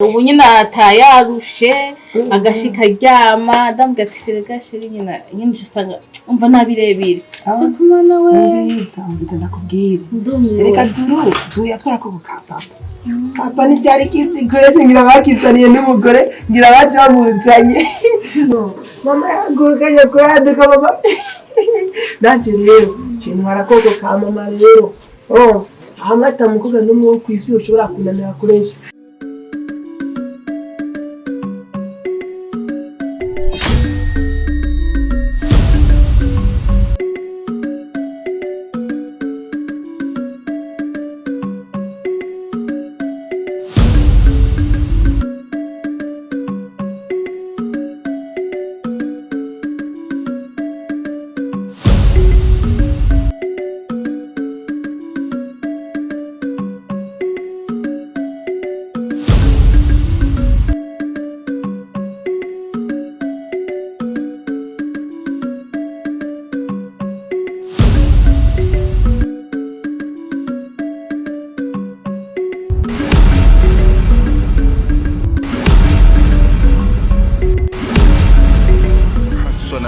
ubu nyine atayarushe agashika aryama ndambwira ati shire gashire nyine usanga umva nabirebire kumana we nziza ndakubwira reka tuya twako gukapa papa ni cyari kizigwese ngira bakizaniye n'umugore ngira bajamuzanye mama yagurukanye ko yaduka baba nanje rero kintu harakoko ka mama rero hamata mukoga n'umwe wo kwisi ushobora kunanira kuresha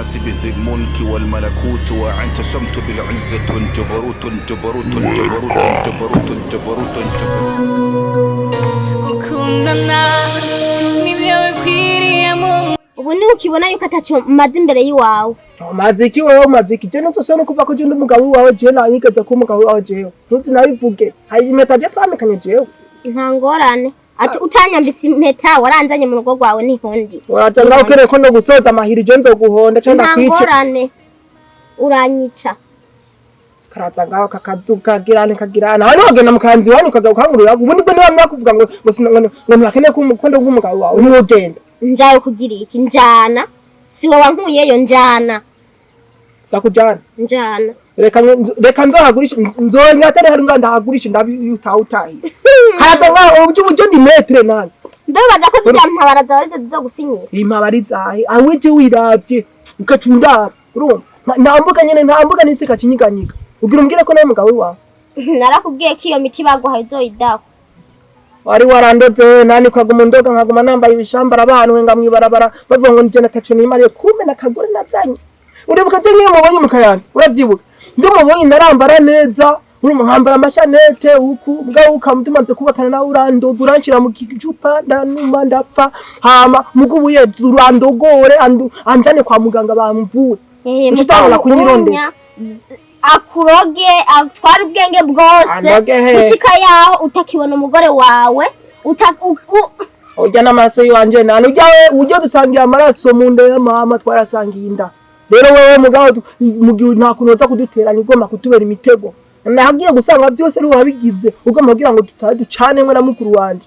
نسبت الملك والملكوت وأنت صمت بالعزة والجبروت الجبروت الجبروت الجبروت الجبروت ubu ni ukibona yuko atacho mazi imbere yiwawe maziki wewe maziki je nutosona kuva ko je ndumugabo wawe je na yigeze ko umugabo wawe je ntuti nabivuge hayimeta je twamekanye je nta ngorane ati utanyambitse impeta waranzanye mu rugo rwawe n'inkondi watanga ukere ko no gusoza amahiri je nzo guhonda cyangwa kwiki ngorane uranyica karaza ngaho kakaduka kagirana hano wagenda mukanzi wani ukagakangurira ubu nibwo niba kuvuga ngo nakene ko umukondo w'umugabo wawe ni wogenda njaye kugira iki njana si wowe wankuyeyo njana ndakujana njana reka nzohagurisha nzonyatare hari nganda hagurisha ndabi utautaye haraga ngaho uje ndi metre nani ndabaza ko zijya mpabara zawe zo gusinyira impabari zahe awije wiravye ukacunda urumva ntambuka nyene ntambuka nisika kinyiganyiga ugira umbwire ko nawe mugabo wawe narakubwiye ko iyo miti baguhaye uzoyidaho wari warandoze nani kwaguma ndoga nkaguma nambaye ibishambara abantu wenga mwibarabara bavuga ngo nije natacho nimariye kume nakagore nazanye uribuka je ngiye mubonye mukayanza uravyibuka ndi mubonye narambara neza uri muhambara amashanete uku bwa ukamutumaze kubakana na urandoga uranshira mu kicupa ndanuma ndapfa hama mugubuye urandogore anzane kwa muganga bamvuye mutangana kunyirondera akuroge atwara ubwenge bwose gushika yaho utakibona umugore wawe ujya n'amaso yanje nani ujya dusangira amaraso mu nda ya mama twarasangiye inda rero wewe mugabo mugihe nta kunoza kuduteranya igoma kutubera imitego nahagiye gusanga byose ari wabigize ugomba kugira ngo ducane mwe na mukuru wanje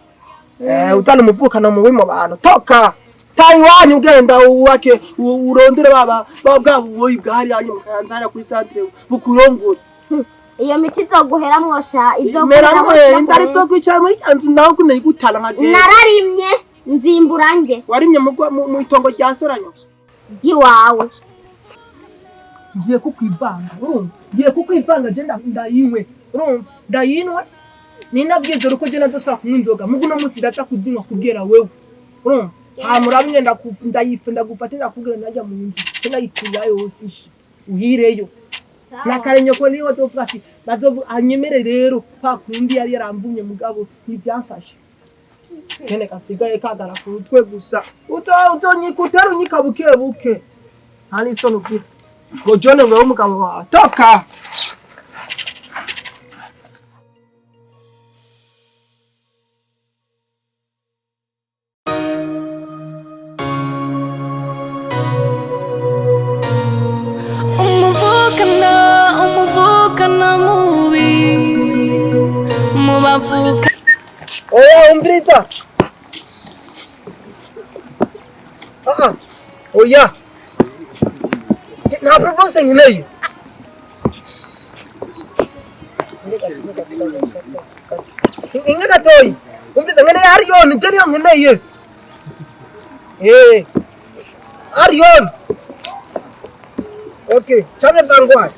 utana umuvukano mu bimo bantu toka Taiwan ugenda uwake urondere baba bwabo bwari yanyu mukanzana kuri centre bukurongora iyo miti zoguhera mwosha izoguhera inzari zo kwicara muri kanzu naho kuneye gutala nkage nararimye nzimburange warimye mu itongo rya soranyo giwawe ngiye kukwivanga ngiye kukwivanga je ndayinwe ndayinwe ninabwize ruko je nadosa kunywa inzoga mugu no musi ndaza kuzinywa kubwera wewe hamurabinye ndayifunda gufatira kubwira najya mu nzu tena yituya yose uhireyo nakarenyo ko niho tofati bazo anyemere rero pa kundi yari yarambumye mugabo ntibyamfashe kene kasigaye kagara ku rutwe gusa utonyikutera unyikabuke buke hani sono bwite ngo jone ngo umugabo wa toka umuvukano mubi mubavuka oya umbrita oya na propose ngileyo inga toyi umbrita ngene ariyon jeriyo ngeneye ariyon okay change bangwa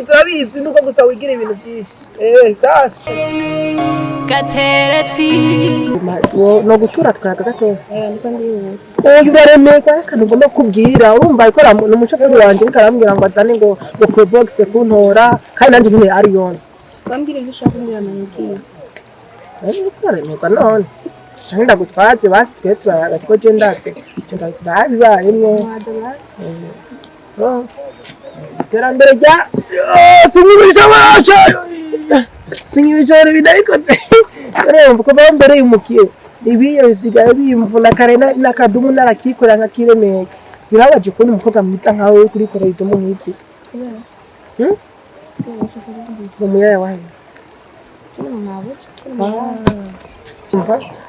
ndabizi nuko gusa wigira ibintu byinshi sasa gateretse no gutura twaga gato uyu baremeka kandi ngomba kubwira urumva ikora n'umushoferi wanje karambwira ngo azane ngo probox kuntora kandi nanje nyine ari yone bambwira ngo ushaka kumira amanyigiye ikora none cyangwa gutwaze basi twe turayaga two je ndatse ndabibayemwo terambere rya sinyibijore bidayikoze urumva ko bambere y'umukiye ibiyo bisigaye bimvuna kare n'akadumu narakikora nkakiremeka birabaje kubona umukobwa mwiza nkawe kuri korera idumu nk'iki umuyaya wawe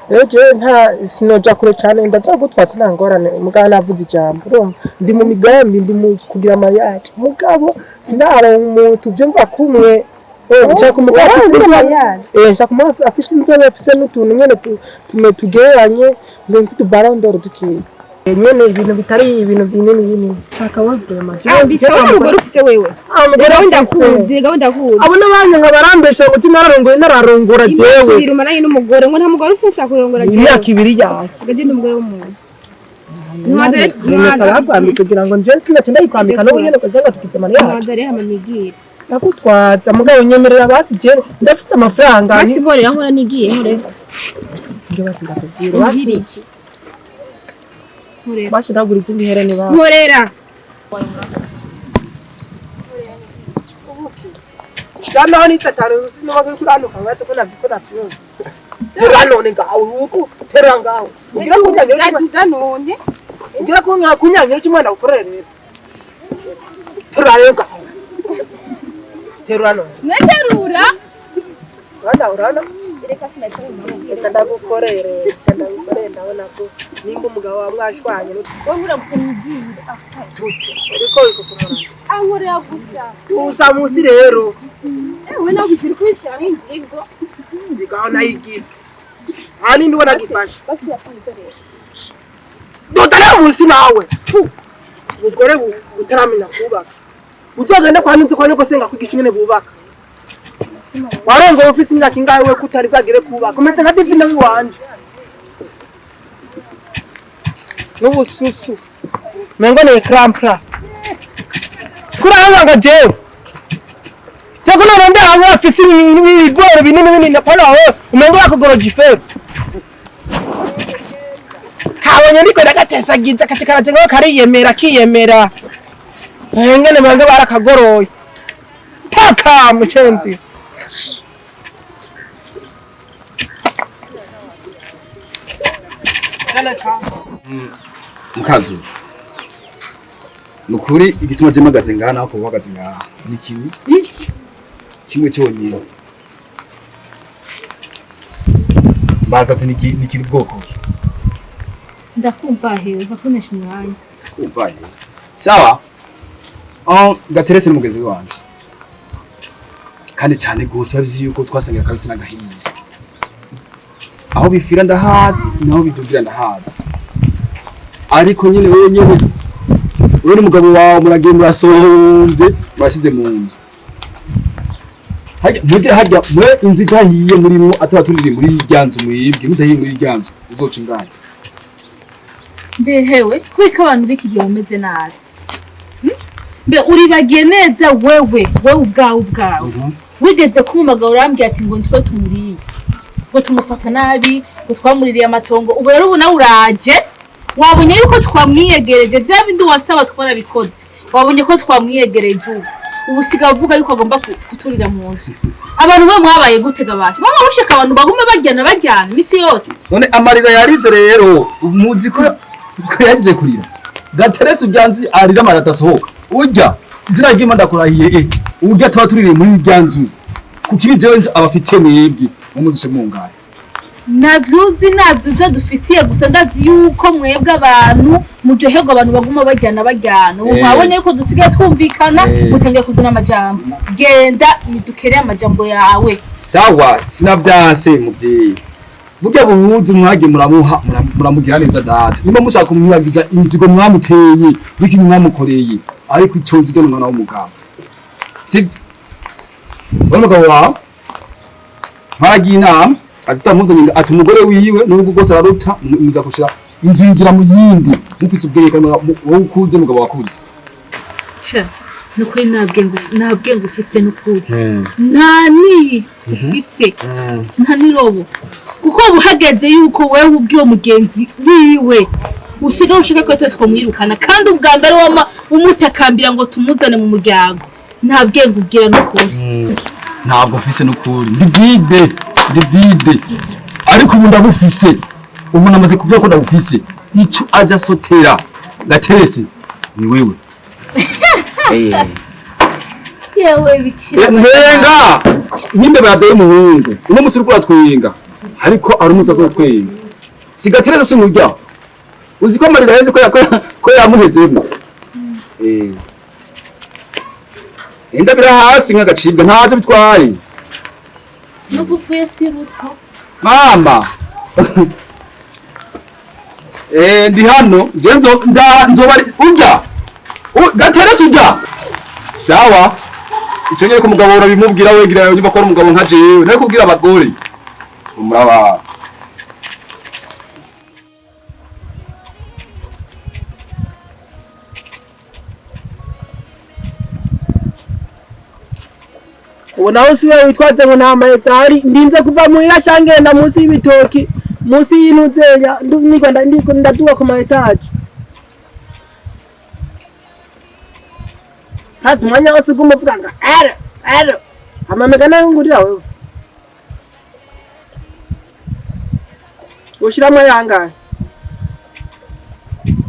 rero nta sinoja kure cyane ndaza gutwatsa nta ngorane mugabo navuze ijambo urumva ndi mu migambi ndi mu kugira mariage mugabo sindara umuntu byumva kumwe nshaka umugabo afise inzobe afise n'utuntu nyene tugereranye ngo tubarondoro tukiye nyene ibintu bitari ibintu binini shaka wabwe maje bisaba umugore ufise wewe rero ndakuzi abo nabanye nkabarambesha ngo tinararongoye nararongora jewe subira umaraye n'umugore ngo nta mugore ushaka kurongora jewe imyaka ibiri yawe gadi n'umugore w'umuntu ntaze kugira ngo nje sinatenda yikwambika no nyene kazanga tukize mariya ntaze hamanigira nakutwaza mugabo nyemerera basi je ndafise amafaranga basi borera nkora nigiye nkore nje basi ndakubwira basi basi ndagura izindi herene basi nkorera Gana honi tataro sinoma kuranuka ngatse ko nabikora pyo terano ne ngaho uko terangaho ugira ko nyakunyanyira cyumwana ukorere terarenga terano neterura urana reka sinakora reka ndagukorere ndabona ko nimba umugabo wa mwashwanye wowe uragukenyigira ariko iko kurana ankorera gusa tuza musi rero ewe nabukiri kwishara inzigo nziga nayigira hani ndi wana gifasha dotara musi nawe ubugore butaramenya kubaka uzogenda kwa nzi ko yoko senga kwigisha nyene bubaka warongo ofisi imyaka ingahe we kutari bwagire kubaka umeze nka divina wiwanje n'ubususu mengo ne krampra kuranga jewe Chako na ndio hawa ofisi ni bora binini napana hose umengo akogoro jifefu kabonye niko ndagatesa giza katikara jengo kariyemera kiyemera ngene mwange barakagoroye taka muchenzi mukazu nukuri igituma je magaze ngaha naho kuhagaze ngaha ni kimwe cyonyine baza ati nikiri bwoko ki ndakumva hewe bakonesha mwanya kumva hewe sawa gaterese n'umugenzi wanje kandi cyane gose babizi yuko twasangira kabisa n'agahiye aho bifira ndahazi naho biduzira ndahazi ariko nyine wewe n'umugabo wawe muragiye murasonze basize mu nzu hajya mwe inzu itahiye murimo ataba turiri muri ryanzu mwibwe mutahiye muri ryanzu uzoca ingana mbe hewe kwiko abantu biki gihe umeze nabi mbe uribagiye neza wewe ubwawe wigeze kumumagara urambye ati ngo ntitwe tumuriye ngo tumufata nabi ngo twamuririye amatongo ubu rero ubona uraje wabonye yuko twamwiyegereje bya bindi wasaba twarabikoze wabonye ko twamwiyegereje ubu siga uvuga yuko agomba kuturira mu nzu abantu bo mwabaye gutega baje bamwe bushaka abantu bagume bajyana misi yose none amarira yarize rero muzi ko yagiye kurira gaterese ubyanzi arira amarata sohoka urya izina ry'Imana ndakurahiye urya ataba tuririye muri ryanzu kukibi jewe abafitiye mwebwe mumuzishe mungaye navyuza dufitiye gusa ndazi yuko mwebwe abantu muryoherwa abantu baguma bajyana ubu mwabonye yuko dusigaye twumvikana mutangiye kuzana amajambo genda nidukere amajambo yawe sawa sinavyanse muvyeyi burya buhuzi mwage muramugira neza data nimba mushaka kumwibagiza inzigo mwamuteye biki mwamukoreye ariko iconzi cyo n'umwana w'umugabo sibyo umugabo wawe maragiye inama atamuzanye ati umugore wiwe n'ubwo bwose araruta muza kushira inzu yinjira mu yindi mufise ubwerekano wowe ukuze mugabo wakuze cha nuko nabwe ngufise n'ukuri nani ufise nta nirobo kuko buhageze yuko wewe ubwiyo mugenzi wiwe usiga ushaka ko twamwirukana kandi ubwa mbere wama umutakambira ngo tumuzane mu muryango nta bwenge ubwira n'ukuri ntabwo mfise n'ukuri ndivide ariko ubu ndabufise ubu namaze kuvuga ko ndabufise ico aja sotera Gaterese ni wewe yewe bikira nenga nimbe bavye umuhungu uno musi rukura twinga ariko ari umusazo twinga si Gaterese si murya uzi ko marira heze ko yamuhezemo enda bira hasi nk'agacibwa ntazo bitwaye no gufuye si buto mama ndi hano je nzoba urya Gaterese urya sawa ico nyene ko mugabo urabimubwira wegira yo bakora umugabo nka jewe nari kubwira abagore umuraba ubu naho si wewe witwaze ngo nta mahetse ahari ndinze kuva muhira canke ngenda munsi y'ibitoki munsi y'intuzenya ndiko ndaduga ku maetaje hazi umwanya wose uguma uvuga ngo aro amamega nayo ngurira wewe ushiramwo yangahe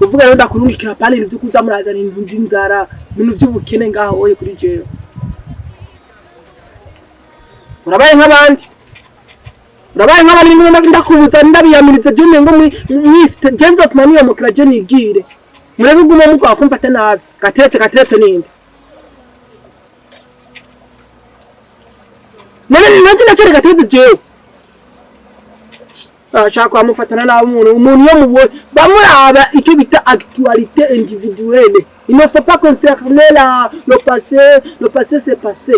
uvuga rero ndakurungikira pale ibintu vyo kuza murazana ibintu vy'inzara ibintu vy'ubukene ngaho oye kuri jewe urabaye nk'abandi ndakubuza ndabiyamiriza je ngo mwiste James of Mania mu kraje nigire murebe guma muko akumfata nabi Gateretse ninde none nacere Gateretse jewe ashaka amufatana nabi umuntu yo mubone bamuraba icyo bita actualité individuelle il ne faut pas concerner le passé c'est passé.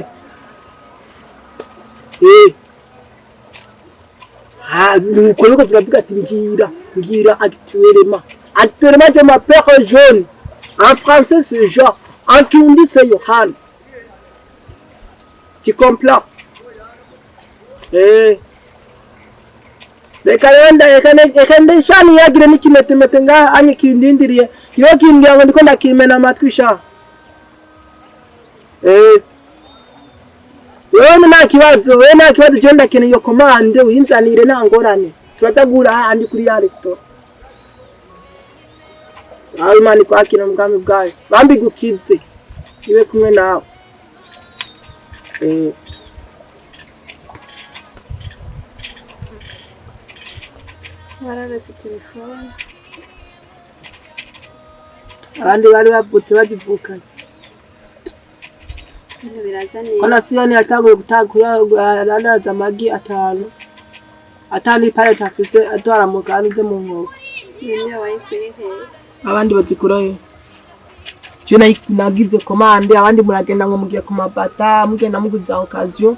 Nuko yuko turavuga ati ngira actuellement je m'appelle jaune en français c'est Jean en kirundi c'est Yohan tu comprends reka shani yagira n'ikimetemete ngaha anye kindindiriye iyo kimbwira ngo ndiko ndakimena amatwi sha wewe nta kibazo je ndakeneye iyo commande uyinzanire nta ngorane turazagura handi kuri ya restaurant aho imana kwakira mugambi bwayo bambi gukize ibe kumwe nawe wararase telefone abandi bari bavutse bazivukanye kona siyoni yatanguye gutakura aranaza amagi 5 atani pale tafise atwara mu kantu ze mu nkoko niyo wayikuye he abandi bazikura he je nagize commande abandi muragenda ngo mugiye ku mabata mugenda muguza occasion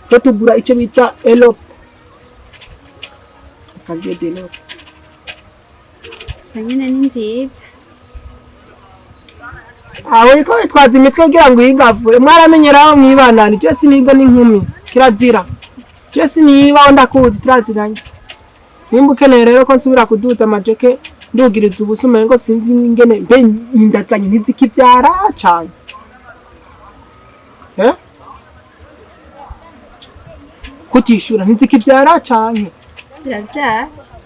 ko tugura ico bita elope kazi delo sanyine ni nziza aho iko bitwaza imitwe kugira ngo yigavure mwaramenyeraho mwibanana je sinibwa n'inkumi kirazira je siniba ndakuzi turaziranye nimba ukeneye rero ko nsubira kuduza amajeke ndugiriza ubusume ngo sinzi ingene mbe ndazanye ntizikivyara cyane kutishura ntizikivyara cyane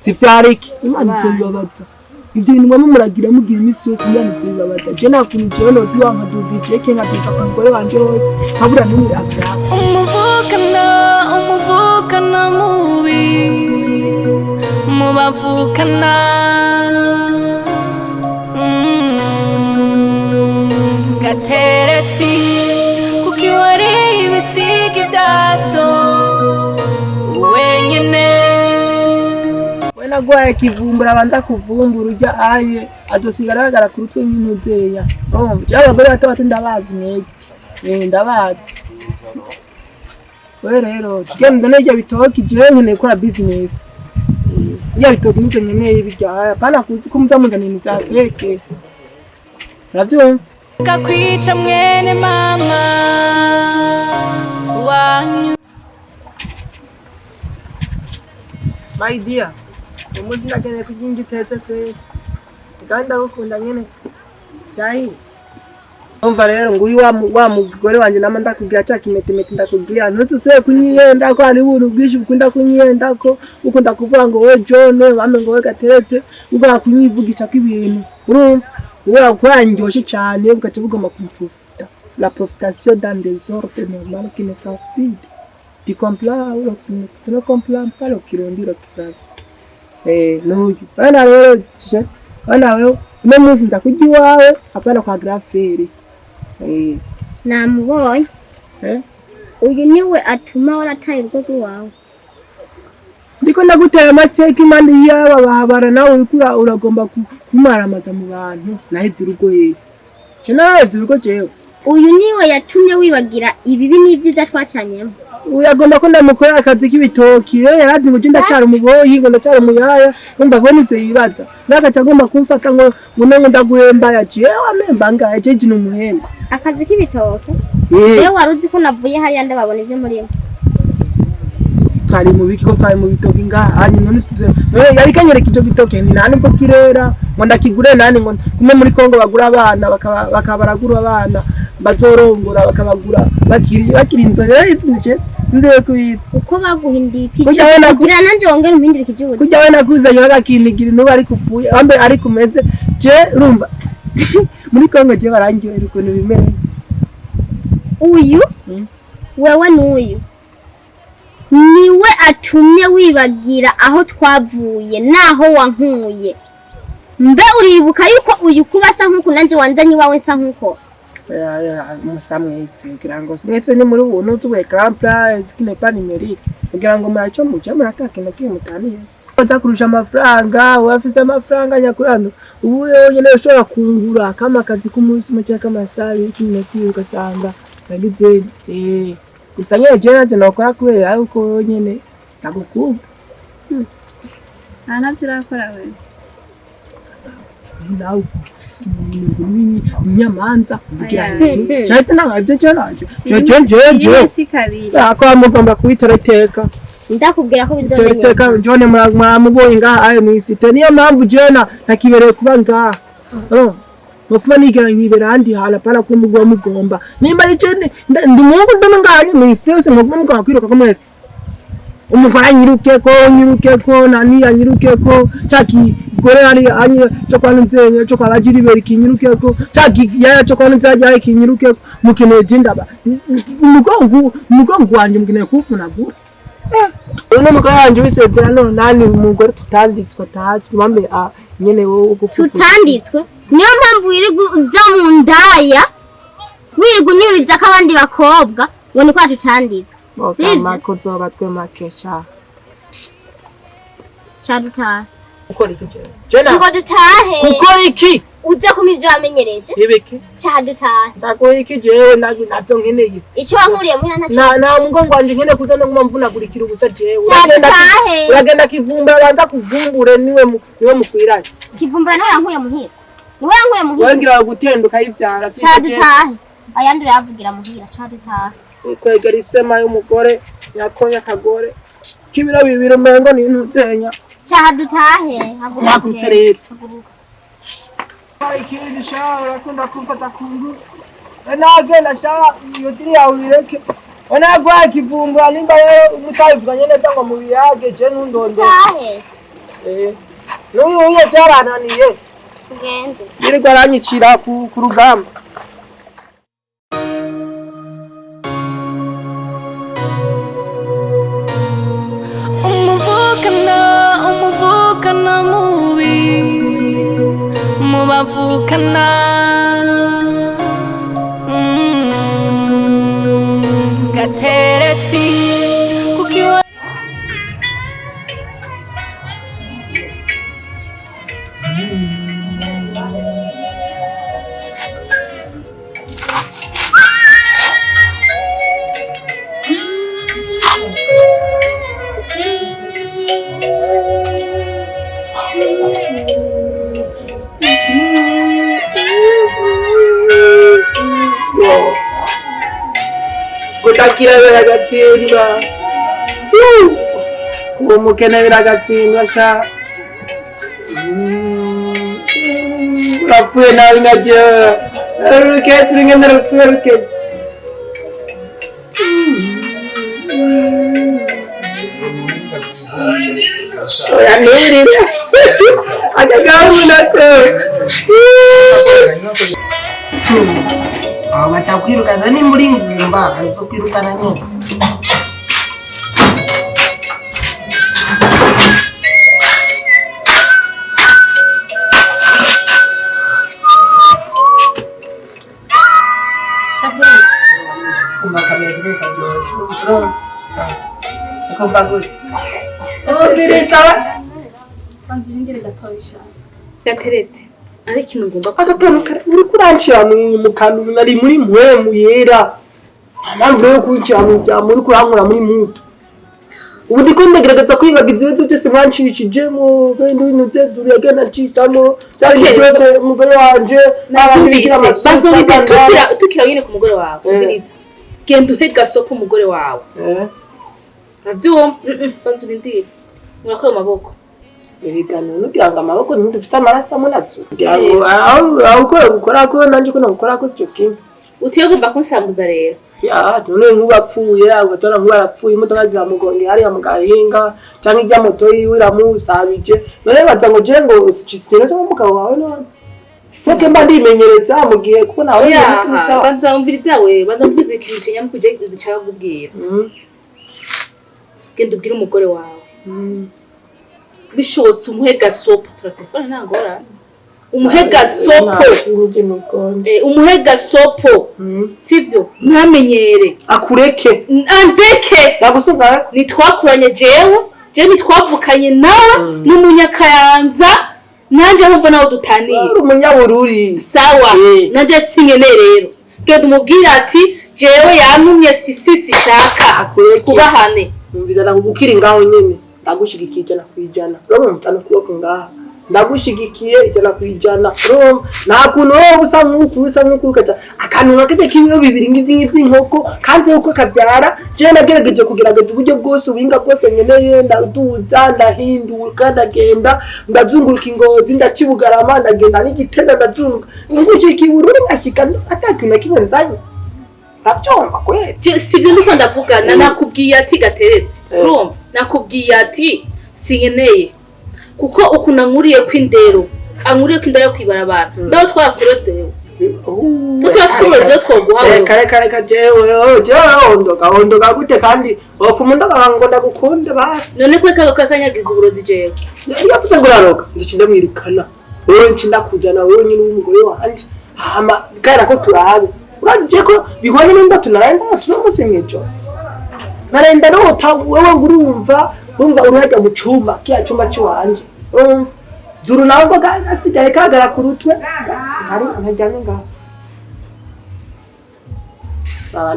zivyara iki imana izobibabaza ibyo bintu bamwe muragira mugira imisi yose imana izobibabaza je nakuntu jewe nozi wankaduza ijeke nkaduza ku mugore wanje wose nkabura n'umwe avyara umuvukano mubi mubavukana Gateretse kuko iwari ibisiga ibyaso wenyine nagwaye kivumbura abanza kuvumbura urya aye adosigara bagara ku rutwe nk'intuzeya cyangwa abagore bato ndabazi mwege ndabazi we rero tugenda n'ibyo bitoki jewe nkeneye gukora business ya bitoki nibyo nkeneye bijya pana kumuzamuzana ibintu bya feke nabyo kakwica mwene mama wanyu. my dear umuzi ndakeneye kuginga itetse kwe kandi ndagukunda nyene cyari umva rero nguyu wa mugore wanje nama ndakubwira cya kimetemete ndakubwira ntutuse kunyiyenda ko ari buru bwishi ukunda kunyiyenda ko ukunda kuvuga ngo we John bame ngo we Gateretse uga kunyivugisha ko ibintu urumva wowe kwanjoshe cyane ugace bugomba kumufita la profitation dans des ordres normales qui ne pas vide tu comprends ou tu ne comprends pas le kirundi le kifaransa no bana rero bana wewe umemuzi ndakujya iwawe apana kwa graferi namubonye uyu niwe atuma warataye urugo rwawe ndiko ndagutera amaceki mandi yaba bahabara nawe uragomba kumaramaza mu bantu nahivye urugo yewe je nahivye urugo jewe uyu niwe yatumye wibagira ibibi n'ibyiza twacanyemo uyagomba ko ndamukora akazi k'ibitoki yarazi ngo ndacara umuboyi ngo ndacara umuyaya umva ko nivyo yibaza nagaca agomba kumfata ngo ndaguhemba yaciye amemba ngaye je jino umuhemba akazi k'ibitoki yewe waruzi ko navuye hariya ndababona ivyo muri twari mu biki ko twari mu bitoki ngaha none yari kanyereka icyo gitoki ni nani ko kirera ngo ndakigure nani ngo kumwe muri Kongo bagura abana bakabaragura abana bazorongora bakabagura bakiri inzara yitije sinze kubitsa uko baguhindiye kugira nanje wongera umpindira ikijubu kujya we nakuzanye bagakindigira nuba ari kufuye ambe ari kumeze je urumva muri Kongo je barangiye ukuntu bimere uyu wewe n'uyu niwe atumye wibagira aho twavuye naho wankuye mbe uribuka yuko uyu kubasa nkuko nanje wanzanye wawe nsa nkuko musamwese kugira ngo mwese ni muri ubuntu tuwe crampla zikine pa numerique kugira ngo muracho muce murataka na kiyo mutaniye baza kurusha amafaranga wafise amafaranga nyakurando ubu nyene ushobora kungura kama kazi k'umunsi mu cyaka masari 12 ugasanga nagize gusa nyene je naje nakora kubera yuko nyene nagukumva navyo urakora wewe nawe nyamanza kugira ngo cyane nabyo cyaraje je si kabiri akwa mugomba kuitoreteka ndakubwira ko bizonye teka John mwamuboye ngaha ayo mwisite niyo mpamvu John nakibereye kuba ngaha mufuna nigera nkibera handi hala pana ko mugomba nimba yicene ndi mungu ndome ngaha mwisite yose mugomba kwiruka ko mwese umugora nyiruke ko nani yanyiruke ko chaki gore ari anye cyo kwanze cyo kwabajiri beri kinyiruke ko chaki ya cyo kwanze ajya kinyiruke ko mukine jindaba mugongo wanje mukine kufuna gura uno mugore wanje wisezerano nani umugore tutanditswe bambe nyene wo tutanditswe niyo mpamvu uza mu ndaya wirirwa unyuriza ko abandi bakobwa ngo ni kwa tutanditswe sibyo kuzobatswe makesha cyadutaha ukora iki jena ngo dutahe ukora iki uze kumivyo wamenyereje ibiki cyadutaha ndakora iki jewe navyo nkeneye icyo wankuriye muri nta na mugongo wanje nkene kuza no mvunagurikira ubusa jewe uragenda kivumbura banza kuvumbure niwe mukwiranye kivumbura nawe yankuye muhira niwe yankuye muhira wengira gutenduka yivyara cyadutahe ayandi ravugira muhira cyadutaha kwegera isema y'umugore yakonya kagore kibiro bibiro mengo ni ntuzenya cyadutahe hagurutse rero ikindi shaho rakunda kumfata kungu nagenda shaho iyo diri yawe ireke onagwa kivumbura nimba rero umutayivuganye neza ngo mubiyage je ntundondo n'uyu cyarananiye ugende yirirwa aranyicira ku rugamba umuvukano mubi mubavukana Gateretse kukiwa bikakira biragatsindwa uwo mukene biragatsindwa sha urapfuye nawe nabyo urukecuru ngenda rupfuye rukecuru oya ntibirize akagahunda nako aho batakwirukana ni muri ngumba arizo kwirukana nyine kumva gute banza urindire gatoya yateretse ari ikintu ngomba agakantu uri kuranshira mu kantu nari muri mpwemu yera mpamvu yo kunshira mu bya muri kurankura muri muto ubu ndiko ndagerageza kwibagiza ibibazo byose mwanshishijemo kandi binutse duriyaga nacitamo cyari cyose umugore wanje banza urindire tukira nyine ku mugore wawe umviriza genda uhe gasoko umugore wawe uravyumva banza urindire murakoye amaboko Erigano nugira ngo amaboko ntidufise amaraso amunatsu kugira ngo aho uko gukora ko nanje ko nakora ko cyo kimwe utiyo gomba kunsambuza rero ya none nk'ubapfuye agatora nk'ubarapfuye imodoka ziramugonge hariya mu gahinga canke ijya moto yiwe iramusabije none baza ngo je ngo ikintu cyo mugabo wawe none foke mba ndimenyereza mu gihe kuko nawe banza umviriza we banza umviriza ikintu cyanya mu kuje bicara kubwira genda ubwire umugore wawe bishobotse umuhe gasopo turatelefone ntangora umuhe gasopo umuhe gasopo sivyo ntamenyere akureke andeke nagusuga nitwakuranye jewe nitwavukanye nawe n'umunyakayanza nanje humva nawe dutaniye uri umunyabururi sawa nanje sinkene rero genda umubwire ati jewe yantumye sisi shaka kubahane umviza nakugukira ngaho nyene ndagushigikiye ijana kwijana roho mutano kuboko ngaha ndagushigikiye ijana kwijana roho nta kuntu wowe usa nk'uko kaca akantu nakete k'ibiro bibiri nk'ivy'inkoko kanze uko kavyara je nagerageje kugerageza uburyo bwose ubinga bwose nkeneye ndaduza ndahinduka ndagenda ndazunguruka ingozi ndacibugarama ndagenda n'igitega ndazunguruka inguci kibururi ngashika atakintu kimwe nzanye Ravyumva kweli sivyo ndiko ndavugana nakubwiye ati gateretse urumva nakubwiye ati sinkeneye kuko ukuna nkuriye kwindero ankuriye kwindero yo kwibarabara ndaho twarakuretse wewe turafise uburozi yo twoguha kare jewe hondoka gute kandi ofuma ndaga ngo ndagukunde basi none ko kanyagiza uburozi jewe yavuze ngo uraroga ndicinda mwirukana wewe ncinda kujana wewe nyine umugore wanje hama gara ko turabe urazi ko bihwanye n'inda tunarenda tunomuse mwejo narenda no wewe ngurumva urahajya mu cyumba kiya cyumba cy'wanje zuru nawe gasigaye kagara ku rutwe ari ntajyanye ngaho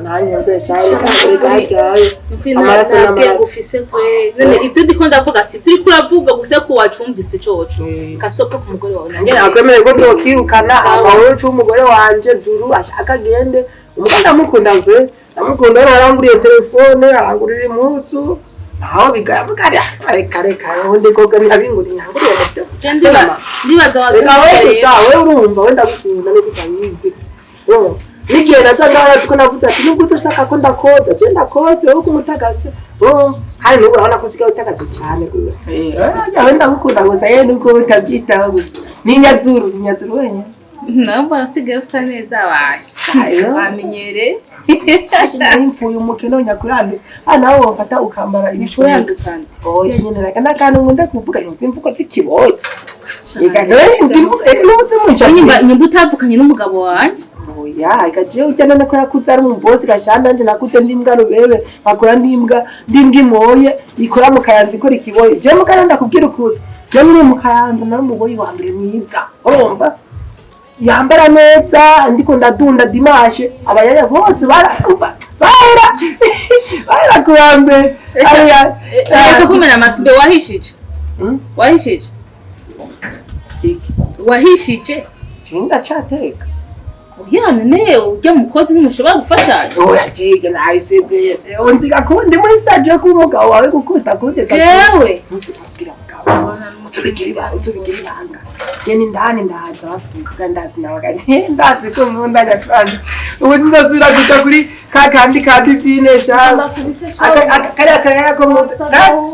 ntanye mbesha amaraso n'amagufise kwe none ivyo ndiko ndavuga si ivyo uriko uravuga gusa ko wacumvise coco kasopo ku mugore wawe nanjye nakwemeye ko ndokirukana abawe c'umugore wanje zuru ashaka gende umuganda ndamukunda mve ndamukunda aranguriye telefone arangurira impuzu naho bigaya mugari reka undi koga nabinguriye nguriye gutyo ndibaza wabyumvise wewe urumva wenda gukunda no kutabizi nigihe nasagara tuko navuze ati nubwo ushaka ko ndakoza je ndakoze uko umutagase kandi nubu urabona ko sigaye utagase cyane gwe wenda gukunda gusa yeye nuko utabyitaho gusa ninyazuru wenye namba arasigaye usa neza washe bamenyere imfuye umukino nyakurande nawe wafata ukambara ibishuranga kandi oya nyene nakana kandi ngunda kuvuga imvuko zikiboye nyimba utavukanye n'umugabo wanje oya ikaje ujyana nako yakuze ari umubosi gashanda nje nakuze ndimbwa rubebe bakora ndimbwa imoye ikora mu kayanza ikora ikiboye je mu kayanza kubwira ukuri je muri mu kayanza nari umuboyi wa mbere mwiza urumva yambara neza ndiko ndadunda dimashe abayaya bose barumva bara kurambe aya reka kumena amatwi wahishije iki wahishije cinda cateka Uyana ne ujya mukozi numushobora gufashanya. Oya jike nayiseze. Unziga kundi muri stage ko umugabo wawe gukuta kunde ka. Yewe. Nzikubwira mugabo. Utubigira ibanga. Geni ndani ndaza basuka ndazi nabagari. Ndazi ko nkunda nyakandi. Ubu ndazira guca kuri kakandi ka divine sha. Akaya ko mu.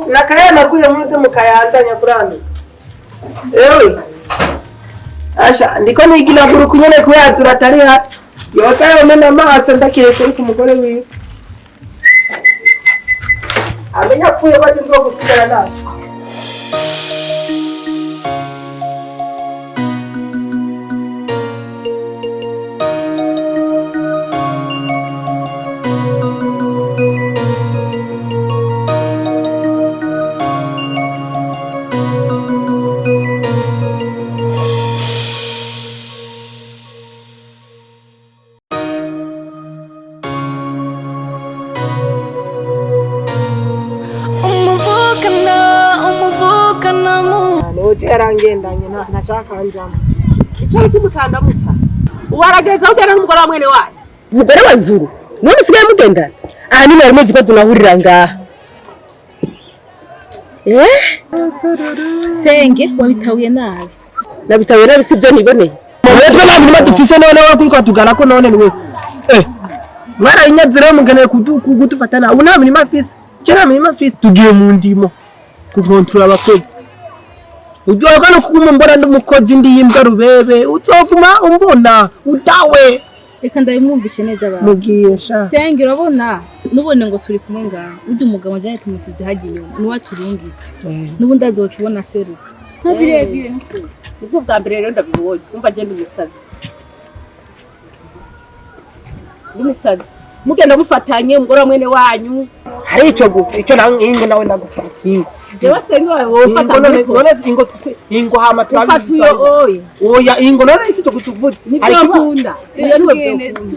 Nakaya nakuye muze mukayanza nyakurande. Ewe. Asha ndiko nigira guru kunyene kuyazura atari ha. Yota yomena amaso ndakese ku mugore wiwe. Amenya apfuye baje nzo gusigara naco. Oje yarangendanye ntashaka njama. Icyo kimutandamutsa. Uwarageza ugera n'umugore wa mwene wayo. Umugore wa Zuru. None sigaye mugendana. Aha ni mwari muzi ko tunahurira ngaha. Senge wabitawiye nabi. Nabitawiye nabi sibyo niboneye. Mwetwe abantu badufise none wakuri kwatugana ko none niwe. Mwara inyazira mugene kugutufatana. Ubu nta mirimo afise. Kera mirimo afise tugiye mu ndimo. Kukontrola abakozi. Ujoga no kugumumbora ndumukozi ndiyimbwa rubebe uzoguma umbona utawe reka ndabimwumvishe neza abantu mugiye sha Senge urabona nubone ngo turi kumwe ngaha ujye umugabo njane tumusize hagiye inyuma nuwa turungitse nubu ndazoca ubona seruka ntabirebire nibwo bwa mbere rero ndabibonye umva je n'umusazi mugenda mufatanye umugore mwene wanyu hari ico gusa ico ingo nawe nagufatiye jewe Senge wowe ufatanye ingo hama turabifatiye oya ingo none isi tugutuvuze ari kunda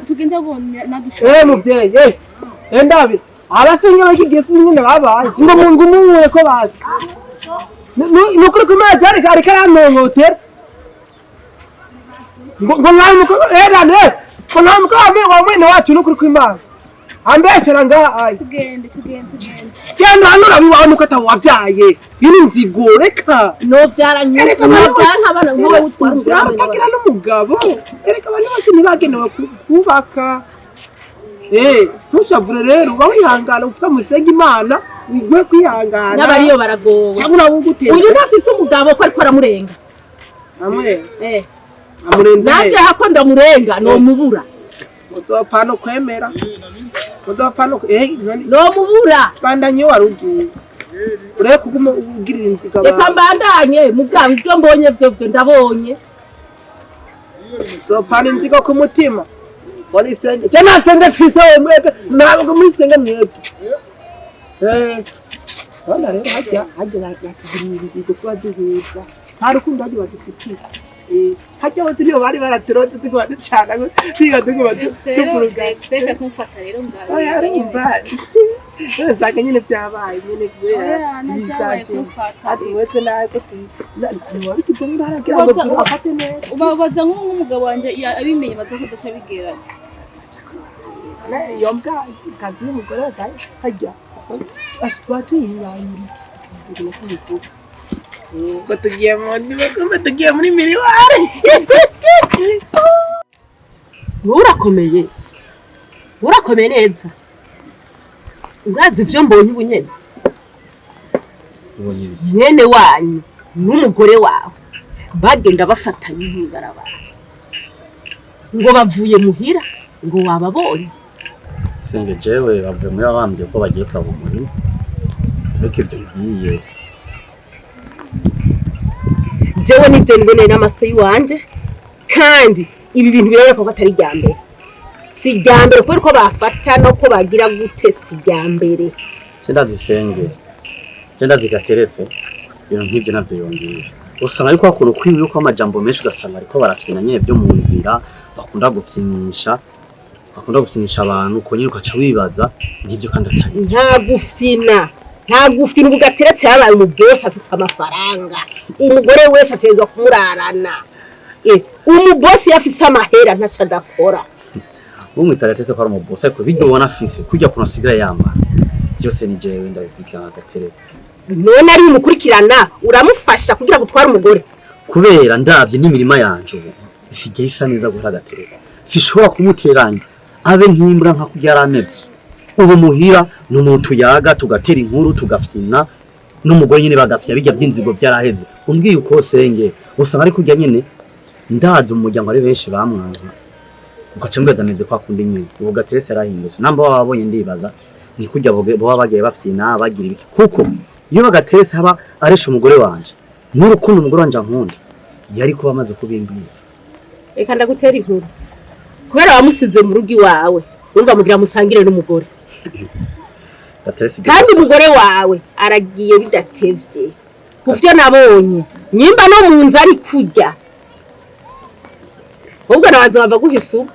tugenda bona nadushoye muvyeyi ndabi abasenge bakigiye nyine babaye ngo mungu muwe ko bazi nukuri kumara cyari kari karanongotera ngo mwaye muko erane ko namko wa mwene wacu nukuri kwimana ambeshera ngaha ayi tugende Kenda hano rabiwa nuko atawabyaye yini nzigoreka no byaranye nk'abana nkowe utwumvira bakagira n'umugabo ereka abantu bose nibagenewe kubaka ntushavure rero bawihangana ufuka musenge imana wigwe kwihangana n'abariyo baragowe cyangwa ugutera uyu ntafise umugabo ko ariko aramurenga amwe amurenze naje hako ndamurenga no mubura uzopfa no kwemera uzopfa no no mubura bandanye warugiye ureke kuguma ugirira inziga reka mbandanye mugabo ibyo mbonye byo ndabonye uzopfa inziga ku mutima wari senge je nasenge twise mwebwe ntabwo mwisenge mwebwe wana rero hajya nakigirira inziga kuba duhuza nta rukundo hajya badufitiye hajya hose niyo bari baraturonze tuguma ducana twiga tuguma tuvuruga seka kumfata rero ngaho usanga nyine byabaye nyine kubera bisaje ati wetwe nako wabikize mbaragira ngo zurafate neza ubabaza nk'umugabo wanje abimenye baza ko dacha bigera iyo mbwa kazi y'umugore wataye hajya twatuyiranyira ngo tugiye mu ndimo kumbe tugiye muri miriwari urakomeye neza urazi ibyo mbonye ubunyene mwene wanyu n'umugore wawe bagenda bafatanye nk'ibarabara ngo bavuye muhira ngo wababonye Senge jewe bavuye muri abambye ko bagiye kuraba umurimo ariko ibyo bigiye jewe nibyo niboneye n'amaso yiwanje kandi ibi bintu biraboneka ko atari rya mbere si rya mbere kubera ko bafata no ko bagira gute si rya mbere Senge gateretse ibintu nk'ibyo navyo yongeye usanga ariko hakuru kwibiye ko amajambo menshi ugasanga ariko barafite na nyene byo mu nzira bakunda gupfinisha abantu ko nyine ukaca wibaza n'ibyo kandi atari nta gufina ubu gateretse yabaye mu byose afise amafaranga umugore wese atezwa kumurarana umubosi yafise amahera ntaca adakora. Umwitaratese ko ari umubosi ariko bijya ubona afise kujya kunosigara yambara byose ni jewe ndabikurikirana agateretse. None ari umukurikirana uramufasha kugira gutwara umugore kubera ndavye n'imirima yanje ubu isigaye isa neza guhera agateretse. Sishobora kumuteranya abe nkimbura nka kujya arameze. Ubu muhira n'umuntu yaga tugatera inkuru tugafyina n'umugore nyine bagafya bijya by'inzigo byaraheze. Umbwiye uko senge usanga ari kujya nyine ndaza umuryango ari benshi bamwanga ukacembeza neze kwa kundi nyine ubu gateretse arahindutse namba wabonye ndibaza ni kujya bo bagiye bafyina bagira ibiki kuko iyo bagateretse haba aresha umugore wanje n'urukundo umugore wanje nkunda yari kuba amaze kubimbwira. Reka ndagutera inkuru kubera wamusize mu rugi wawe urumva mugira musangire n'umugore kandi umugore wawe aragiye bidatevye kuvyo nabonye nyimba no mu nzu ari kurya ubwo nabanza bava guhisu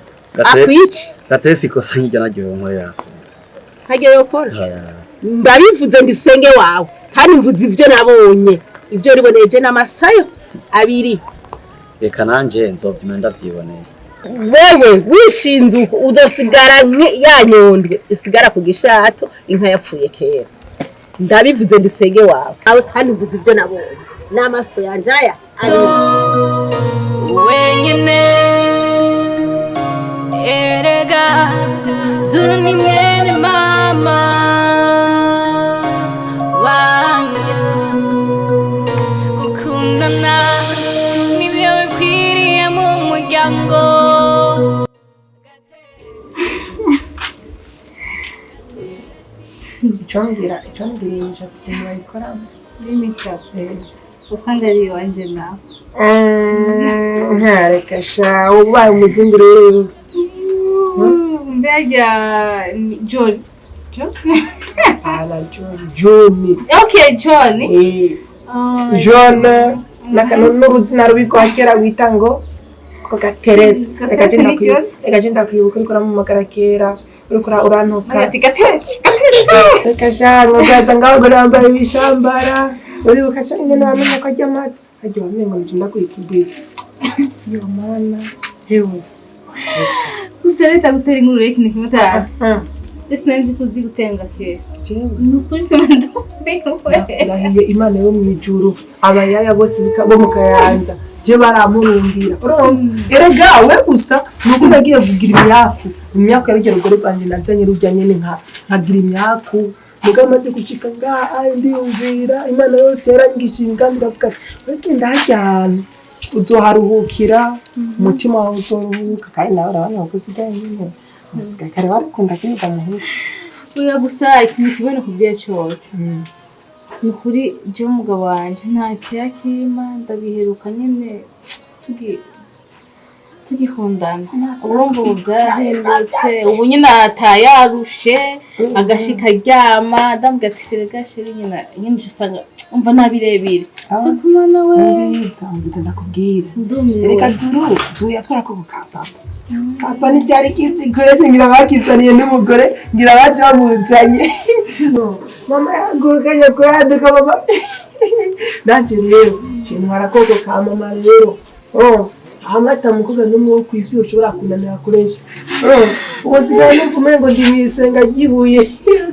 akwice Gatesi ikosa nkijya nagiye nko yase hagiye yokora ndabivuze ndisenge wawe kandi mvuze ivyo nabonye ivyo riboneje n'amasayo abiri. Reka nanje nzovyima ndavyiboneye. Wewe wishinze udasigara yanyondwe isigara ku gishato inka yapfuye kera. Ndabivuze ndisenge wawe awe kandi mvuze ivyo nabonye n'amaso yanje aya wenyine erega zuru ni mwene mama wanyu gukundana nibyo bikwiriye mu muryango. Icyongera imishatsi ikintu bayikoramo n'imishatsi usanga ari iwanje nawe ntareka sha ubaye umuzungu rero mbega John ala John okay John John n'uruzina rubiko hakera wita ngo ko gateretse reka genda kwibuka uriko uramumagara kera uriko urantuka ati gateretse reka sha ngogaza ngaho ngo nambaye ibishambara uribuka sha nyine wamenye ko ajya amata ajya wamenye ngo njye ndakwikibwiza yo mana hewe usereta gutera inkuru reka ni kimwe tazi ese nzi kuzi gutenga kera nukuri nahiye Imana yo mwijuru abayaya bose bo mukayanza je baramurumbira erega we gusa nuko nagiye kugira imyaku yarigera gore banje nazanye rujya nyene nkagira imyaku mugamaze gucika ngaha ndiyumvira Imana yose yarangishije kandi ndavuga weke ndajyana uzoharuhukira umutima wawe uzoruhuka kandi nawe urabona ko usigaye nyine usigaye kare barakunda kwiga muhira uya gusa ikintu kibone ku bye cyose ni kuri je umugabo wanje nta kiyakima ndabiheruka nyine tugikundana urumva ubu byahindutse ubu nyine atayarushe agashika aryama ndambwira ati shirega shiri nyine usanga umva nabirebire kumana we nzambita ndakubwira reka zuya twako gukapa papa ni byari kizigore ngira bakizaniye n'umugore ngira baje bamuzanye mama yagurukanye ko yaduka baba nanje rero kintu harakoko ka mama rero hamwe atamukoga n'umwe wo kwisi ushobora kunanira kuresha ubasigaye no kumengo ndimisenga gibuye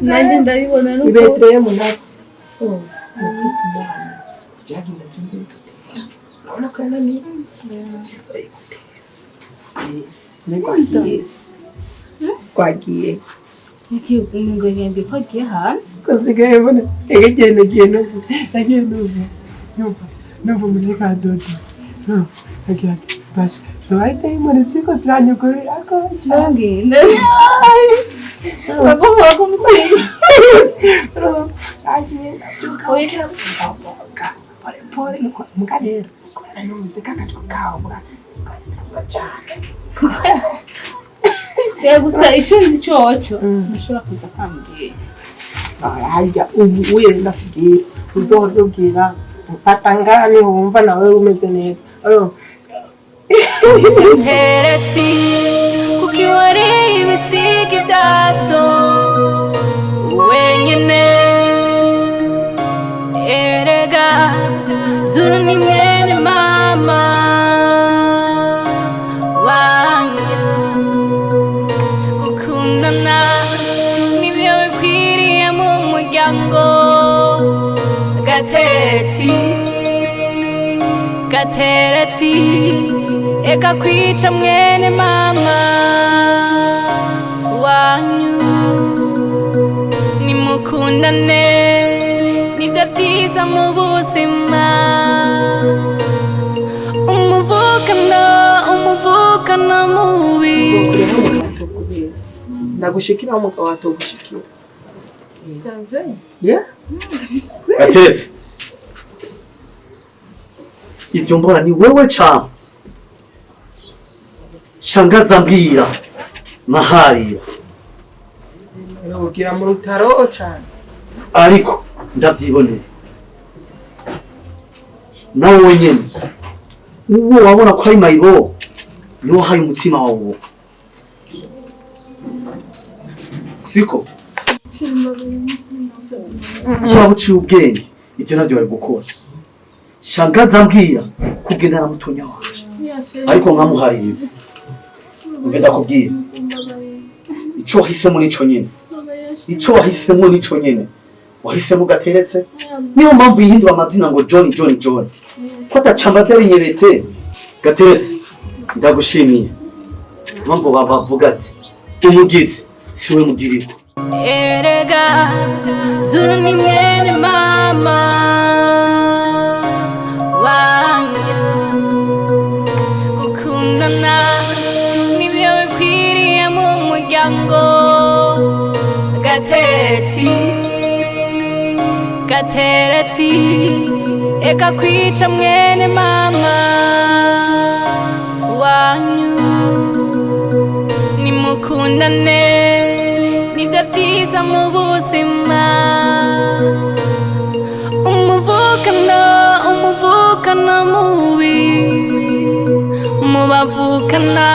nanje ndabibona nuko ibetreye mu nako jadi ndatunze urabona ko nani kwagiye yagiye ngo yembe kwagiye hano kasigaye bona egegene nagiye numva muri kadodo agira ati basha zabaite imone siko zanyugore ako nginde babo bako mutsinda agiye oya pore mukarero kora n'umuzika katwa kawa ya gusa icyo nzi cyoco nashobora kuza kwambwira hajya ubu wenda kugira uzohora ufatangane wumva nawe umeze neza Teretse kuko iwariye ibisiga ibyaso wenyine erega zuru ni mwene mama gateretsi gateretsi eka kwica mwene mama wanyu nimukundane nibyo byiza mu buzima umuvukano mubi ndagushikira umugabo watogushikira Gateretse ibyo mbona ni wewe cyane shangaza mbwira maharira ugira mu rutaro cyane ariko ndabyiboneye nawe wenyine uwo wabona ko ari mayibo niwo haye umutima wawe siko waba uciye ubwenge ibyo nabyo bari gukora shangaza mbwira kugendana mutonya wanje ariko nkamuhaririza mve ndakubwira icyo wahisemo nico nyene icyo wahisemo nico nyene wahisemo Gateretse niyo mpamvu yihindura amazina ngo John ko atacamba by'abinyerete Gateretse ndagushimiye mpamvu bavuga ati umugizi siwe mugirirwa erega zuru ni mwene mama wanyu gukundana nibyo bikwiriye mu muryango Gateretsi gateretsi eka kwica mwene mama wanyu nimukundane nibyo byiza mu buzima umuvukano mubi mubavukana